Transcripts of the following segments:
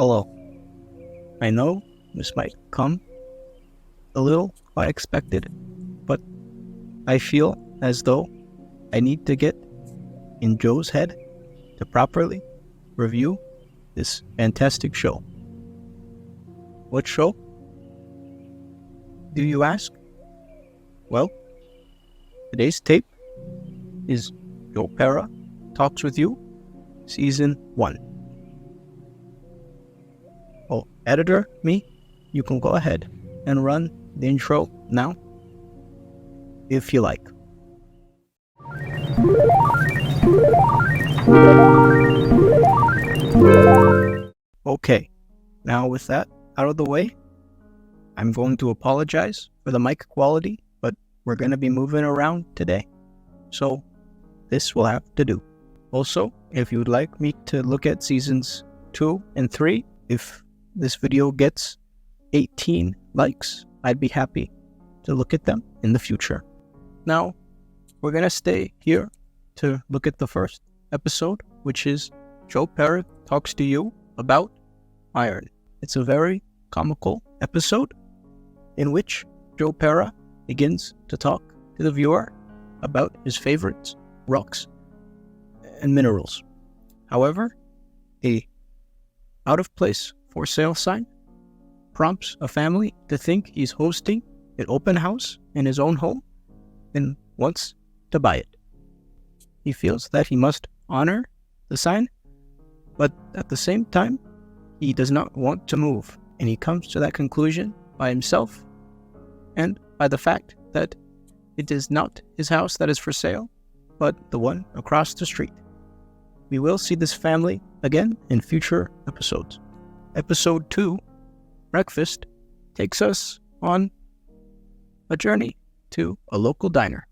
Hello. I know this might come a little unexpected, but I feel as though I need to get in Joe's head to properly review this fantastic show. What show, do you ask? Well, today's tape is Joe Pera Talks with You, Season 1. Oh, editor, me, you can go ahead and run the intro now, if you like. Okay, now with that out of the way, I'm going to apologize for the mic quality, but we're going to be moving around today, so this will have to do. Also, if you would like me to look at seasons 2 and 3, if this video gets 18 likes, I'd be happy to look at them in the future. Now, we're going to stay here to look at the first episode, which is Joe Pera Talks to You about iron. It's a very comical episode in which Joe Pera begins to talk to the viewer about his favorites, rocks, and minerals. However, a out of place for sale sign prompts a family to think he's hosting an open house in his own home and wants to buy it. He feels that he must honor the sign, but at the same time, he does not want to move, and he comes to that conclusion by himself and by the fact that it is not his house that is for sale, but the one across the street. We will see this family again in future episodes. Episode 2, Breakfast, takes us on a journey to a local diner.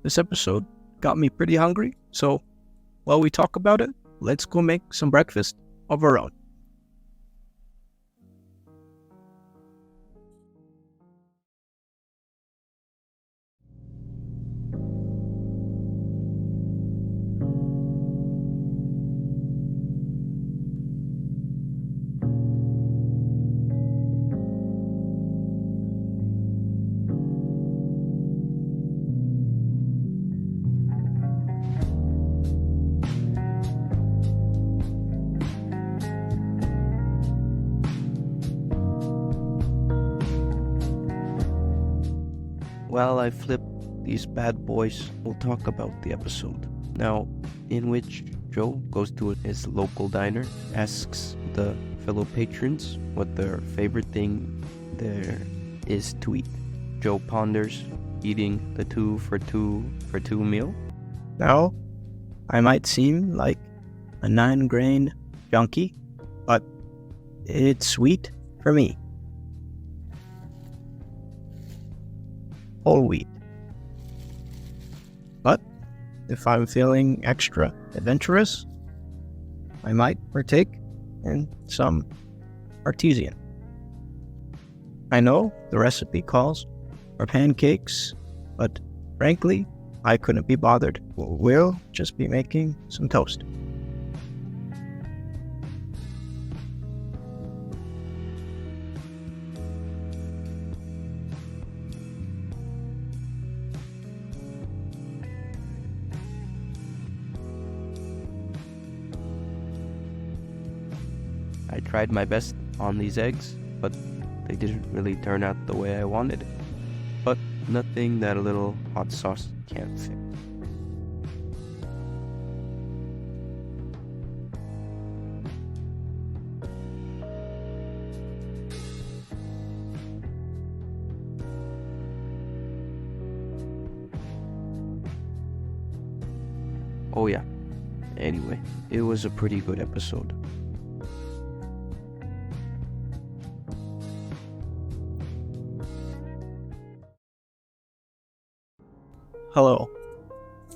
This episode got me pretty hungry, so while we talk about it, let's go make some breakfast of our own. While I flip these bad boys, we'll talk about the episode. Now, in which Joe goes to his local diner, asks the fellow patrons what their favorite thing there is to eat. Joe ponders eating the 2 for 2 meal. Now, I might seem like a 9-grain junkie, but it's sweet for me. Whole wheat. But if I'm feeling extra adventurous, I might partake in some artesian. I know the recipe calls for pancakes, but frankly, I couldn't be bothered. We'll just be making some toast. I tried my best on these eggs, but they didn't really turn out the way I wanted. But nothing that a little hot sauce can't fix. Oh yeah, anyway, it was a pretty good episode. Hello.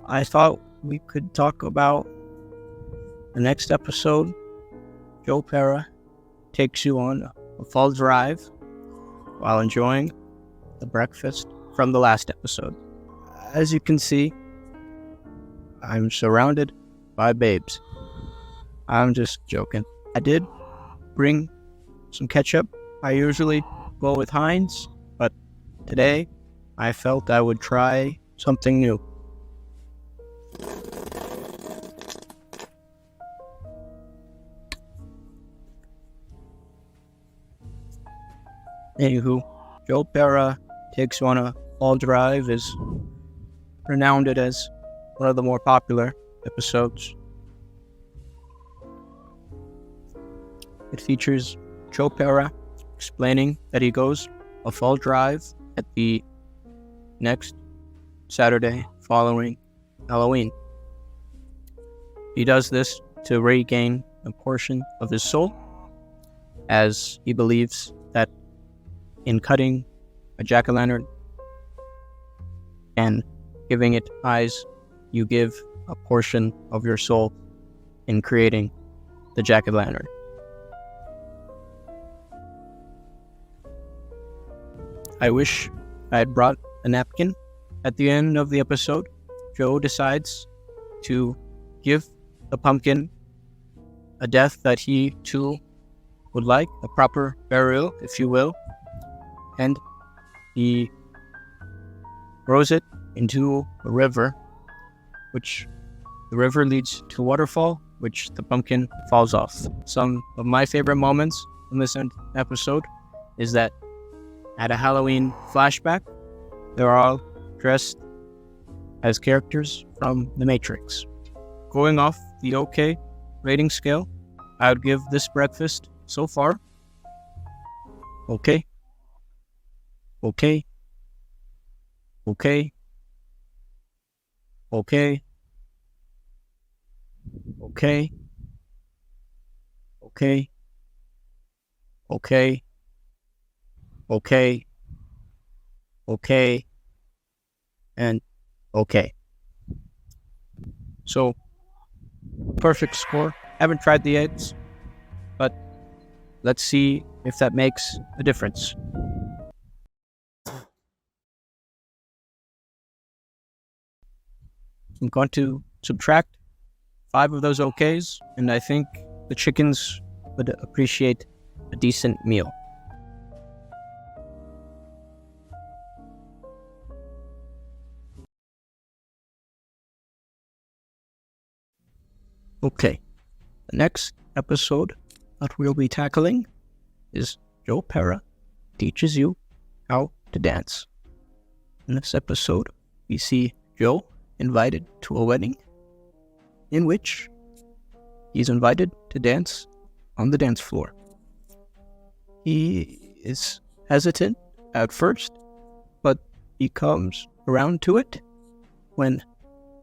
I thought we could talk about the next episode. Joe Pera takes you on a fall drive while enjoying the breakfast from the last episode. As you can see, I'm surrounded by babes. I'm just joking. I did bring some ketchup. I usually go with Heinz, but today I felt I would try something new. Anywho, Joe Pera Takes You on a Fall Drive is renowned as one of the more popular episodes. It features Joe Pera explaining that he goes a fall drive at the next Saturday following Halloween. He does this to regain a portion of his soul, as he believes that in cutting a jack-o'-lantern and giving it eyes, you give a portion of your soul in creating the jack-o'-lantern. I wish I had brought a napkin. At the end of the episode, Joe decides to give the pumpkin a death that he too would like, a proper burial, if you will, and he throws it into a river, which the river leads to a waterfall, which the pumpkin falls off. Some of my favorite moments in this episode is that at a Halloween flashback, they're all dressed as characters from The Matrix. Going off the OK rating scale, I would give this breakfast so far okay, okay, okay, okay, okay, okay, okay, okay, okay, and okay. So, perfect score. Haven't tried the eggs, but let's see if that makes a difference. I'm going to subtract 5 of those okays, and I think the chickens would appreciate a decent meal. Okay, the next episode that we'll be tackling is Joe Pera Teaches You How to Dance. In this episode, we see Joe invited to a wedding in which he's invited to dance on the dance floor. He is hesitant at first, but he comes around to it when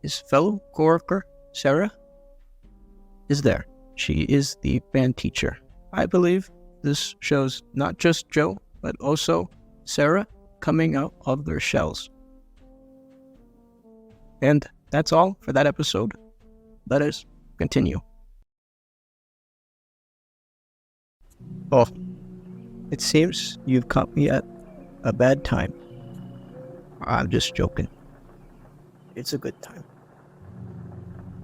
his fellow coworker, Sarah, is there. She is the band teacher. I believe this shows not just Joe, but also Sarah coming out of their shells. And that's all for that episode. Let us continue. Oh, it seems you've caught me at a bad time. I'm just joking. It's a good time.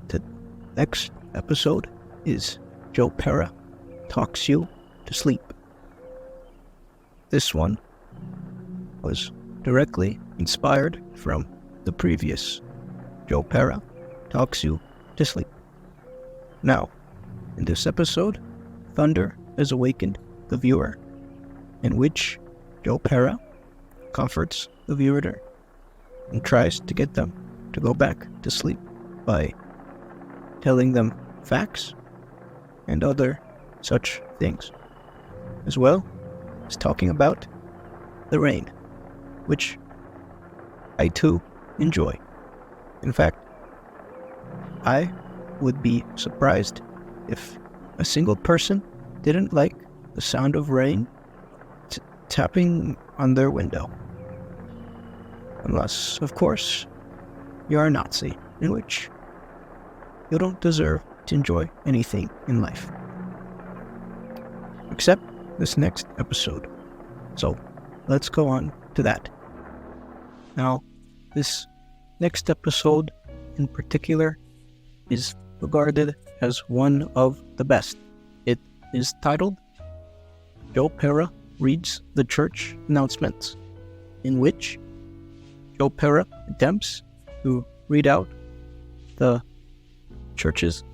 The next episode is Joe Pera Talks You to Sleep. This one was directly inspired from the previous Joe Pera Talks You to Sleep. Now, in this episode, thunder has awakened the viewer, in which Joe Pera comforts the viewer and tries to get them to go back to sleep by telling them facts and other such things, as well as talking about the rain, which I too enjoy. In fact, I would be surprised if a single person didn't like the sound of rain tapping on their window. Unless, of course, you're a Nazi, in which you don't deserve to enjoy anything in life. Except this next episode. So, let's go on to that. Now, this next episode in particular is regarded as one of the best. It is titled Joe Pera reads the church announcements, in which Joe Pera attempts to read out the church's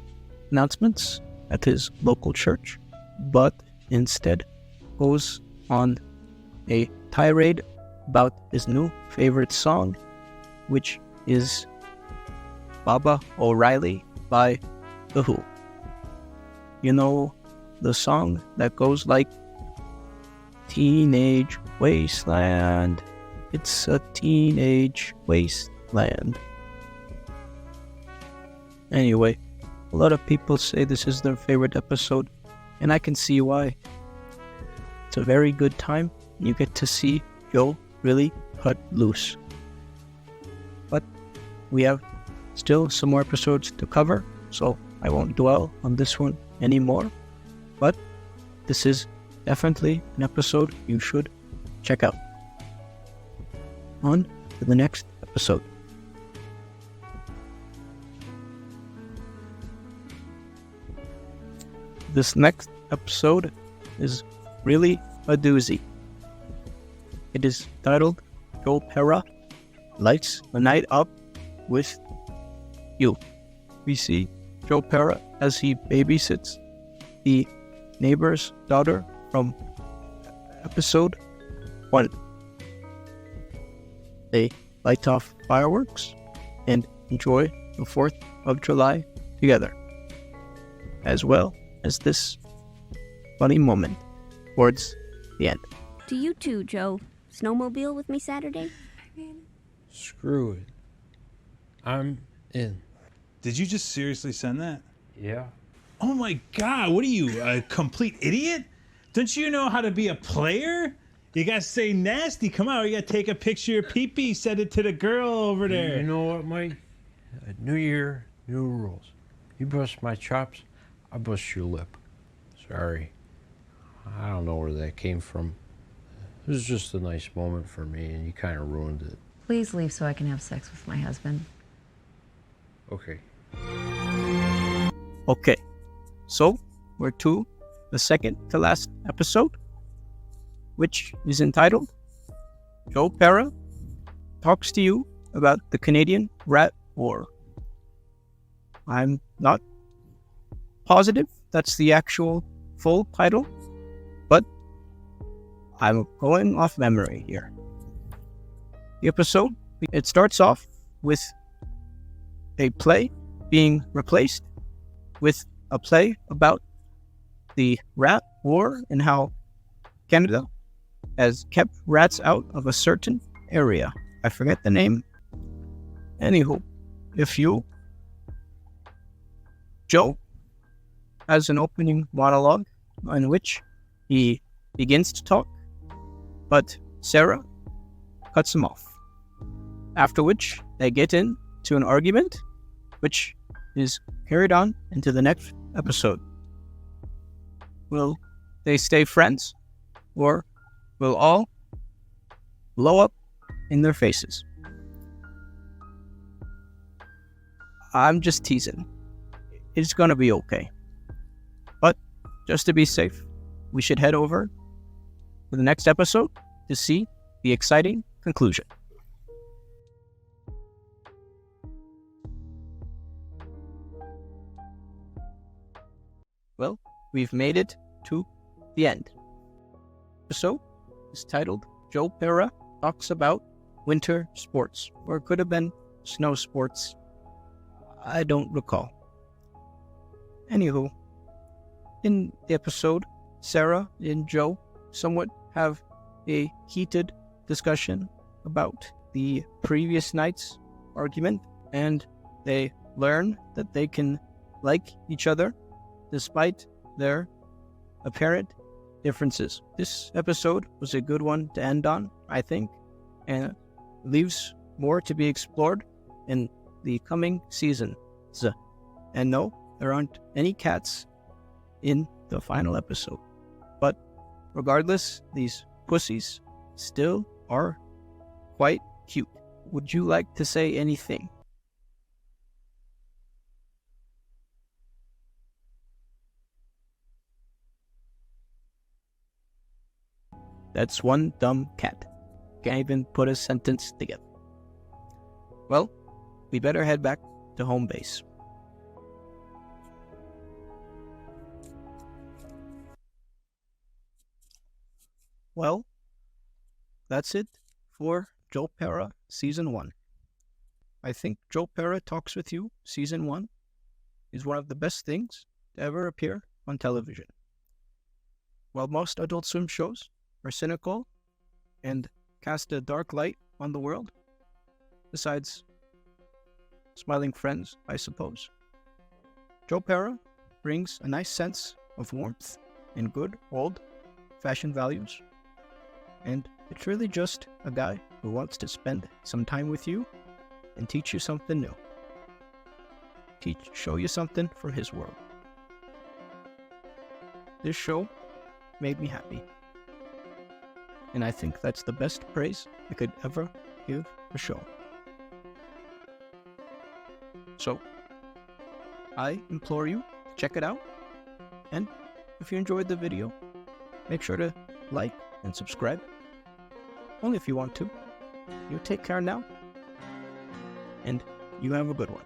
announcements at his local church, but instead goes on a tirade about his new favorite song, which is Baba O'Reilly by The Who. You know, the song that goes like, Teenage Wasteland, it's a teenage wasteland. Anyway, a lot of people say this is their favorite episode, and I can see why. It's a very good time, and you get to see Joe really cut loose. But we have still some more episodes to cover, so I won't dwell on this one anymore. But this is definitely an episode you should check out. On to the next episode. This next episode is really a doozy. It is titled Joe Pera Lights the Night Up with You. We see Joe Pera as he babysits the neighbor's daughter from episode 1. They light off fireworks and enjoy the 4th of July together, as well as this funny moment towards the end. Do you too, Joe, snowmobile with me Saturday? Screw it. I'm in. Did you just seriously send that? Yeah. Oh my God, what are you, a complete idiot? Don't you know how to be a player? You gotta say nasty. Come on, you gotta take a picture of pee-pee, send it to the girl over there. You know what, Mike? New year, new rules. You bust my chops, I bust your lip. Sorry. I don't know where that came from. It was just a nice moment for me, and you kind of ruined it. Please leave so I can have sex with my husband. Okay. Okay, so we're to the second to last episode, which is entitled Joe Pera Talks to You about the Canadian Rat War. I'm not positive that's the actual full title, but I'm going off memory here. The episode, it starts off with a play being replaced with a play about the rat war and how Canada has kept rats out of a certain area. I forget the name. Anywho, Joe has an opening monologue in which he begins to talk, but Sarah cuts him off. After which they get into an argument, which is carried on into the next episode. Will they stay friends, or will all blow up in their faces? I'm just teasing. It's gonna be okay. But just to be safe, we should head over to the next episode to see the exciting conclusion. Well, we've made it to the end. The episode is titled Joe Pera Talks About Winter Sports, or it could have been snow sports. I don't recall. Anywho, in the episode, Sarah and Joe somewhat have a heated discussion about the previous night's argument, and they learn that they can like each other despite their apparent differences. This episode was a good one to end on, I think, and leaves more to be explored in the coming season. And no, there aren't any cats in the final episode. But regardless, these pussies still are quite cute. Would you like to say anything? That's one dumb cat. Can't even put a sentence together. Well, we better head back to home base. Well, that's it for Joe Pera Season 1. I think Joe Pera Talks with You Season 1 is one of the best things to ever appear on television. While most Adult Swim shows are cynical and cast a dark light on the world, besides Smiling Friends, I suppose, Joe Pera brings a nice sense of warmth and good old-fashioned values. And it's really just a guy who wants to spend some time with you and teach you something new. Show you something from his world. This show made me happy. And I think that's the best praise I could ever give a show. So, I implore you to check it out. And if you enjoyed the video, make sure to like and subscribe. Only if you want to. You take care now. And you have a good one.